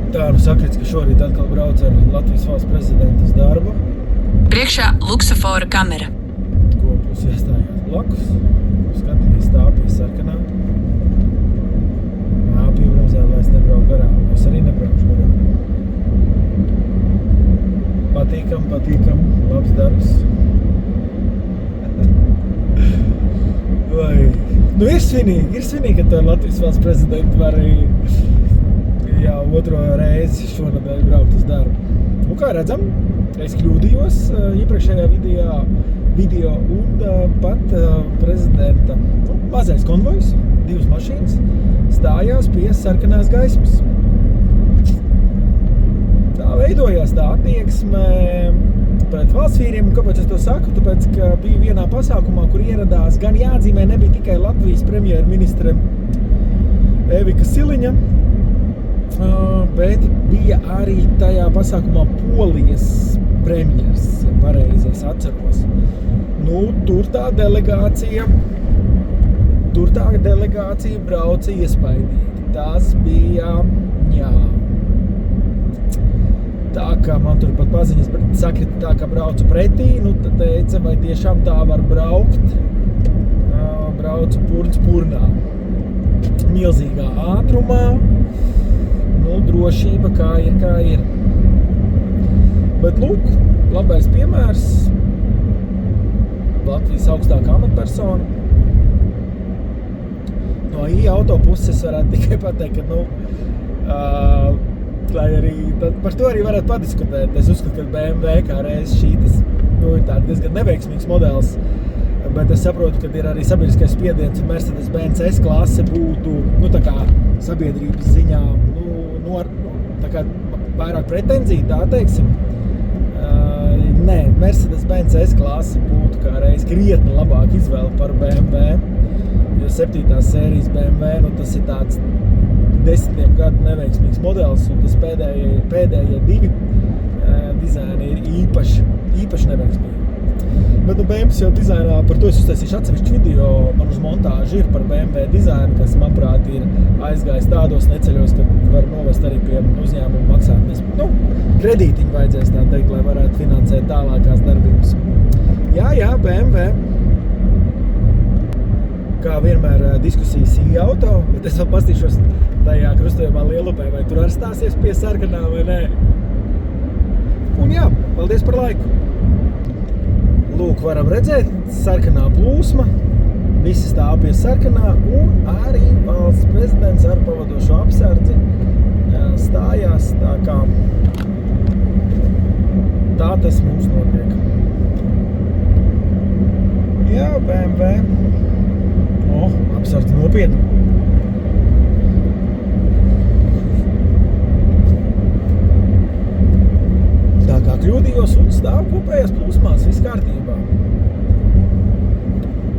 Tā, nu sakrits, ka šorīt atkal brauc ar Latvijas valsts prezidentu uz darbu. Priekšā luksofora kamera. Kopus iestājās blakus. Skatāmies stāv pie sarkanā. Piebraucē, lai es nebraucu garām. Es arī nebraucu garām. Patīkam. Labs darbs. Vai... Nu, ir svinīgi, ka tu ar Latvijas valsts prezidentu vari jau otro reizi šonadēļ braukt uz darbu. Nu, kā redzam, es kļūdījos iepriekšējā video un pat prezidenta mazais konvojs, 2 mašīnas, stājās pie sarkanās gaismas. Tā veidojās tā attieksme pret valsts vīriem, un kāpēc es to saku? Tāpēc, ka bija vienā pasākumā, kur ieradās, gan jāatzīmē nebija tikai Latvijas premjerministre Evika Siliņa, bet bija arī tajā pasākumā Polijas premjers, ja pareizi es atceros. Nu, tur tā delegācija brauca iespaidīgi. Tas bija, jā. Tā kā man tur pat paziņas sakrita tā, ka braucu pretī, nu, tad teica, vai tiešām tā var braukt. Braucu purns purnā. Milzīgā ātrumā. Nu, drošība kā ir. Bet, lūk, labais piemērs. Latvijas augstākā amatpersona. No auto puses varētu tikai pateikt, ka, lai arī, par to arī varētu padiskutēt. Es uzskatu, ka BMW kā reiz šītas, ir tā diezgan neveiksmīgs modelis, bet es saprotu, ka ir arī sabiedriskais spiediens un Mercedes-Benz S-klase būtu, tā kā sabiedrības ziņā, tā kā vairāk pretenzija, tā teiksim. Nē, Mercedes-Benz S-klase būtu kā reiz krietni labāk izvēle par BMW, jo 7. sērijas BMW, tas ir tāds 10 gadu neveiksmīgs modelis, un tas pēdējie 2 dizaini ir īpaši neveiksmīgi. Bet, BMW jau dizainā, par to es uztaisīšu atsevišķu video, man uz montāžu ir par BMW dizainu, kas, manuprāt, ir aizgājis tādos neceļos, ka var novest arī pie uzņēmuma maksātnes. Kredītiņu vajadzēs tā teikt, lai varētu finansēt tālākās darbības. Jā, BMW. Kā vienmēr diskusijas auto, bet es vēl pastīšos tajā krustojumā Lielupē, vai tur arī stāsies pie sarkanā vai nē. Un jā, paldies par laiku. Lūk, varam redzēt, sarkanā plūsma, visi stāv pie sarkanā, un arī valsts prezidents ar pavadošo apsardzi stājās, tā kā tā tas mums notiek. Jā, BMW. Apsardzi nopietni. Tā kā kļūdījos un stāv kopējās plūsmās, viss kārtībā.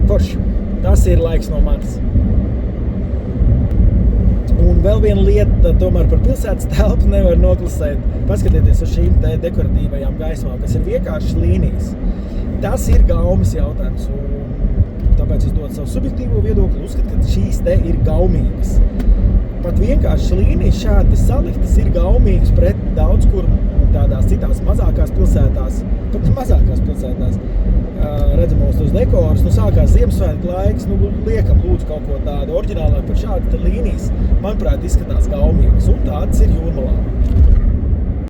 Forši, tas ir laiks no manis. Un vēl viena lieta, tomēr par pilsētas telpu nevar noklusēt. Paskatieties uz šīm te dekoratīvajām gaismām, kas ir vienkāršas līnijas. Tas ir gaumes jautājums, un tāpēc es dodu savu subjektīvo viedokli, uzskatu, ka šīs te ir gaumīgas. Pat vienkārši līnijas šādi saliktas ir gaumīgas pret daudz kur tādās citās mazākās pilsētās, pat mazākās pilsētās, redzamos tos dekorus, sākās Ziemassvētku laiks, liekam lūdzu kaut ko tādu oriģinālāk par šādu līnijas, manuprāt, izskatās gaumīgas, un tādas ir Jūrmalā.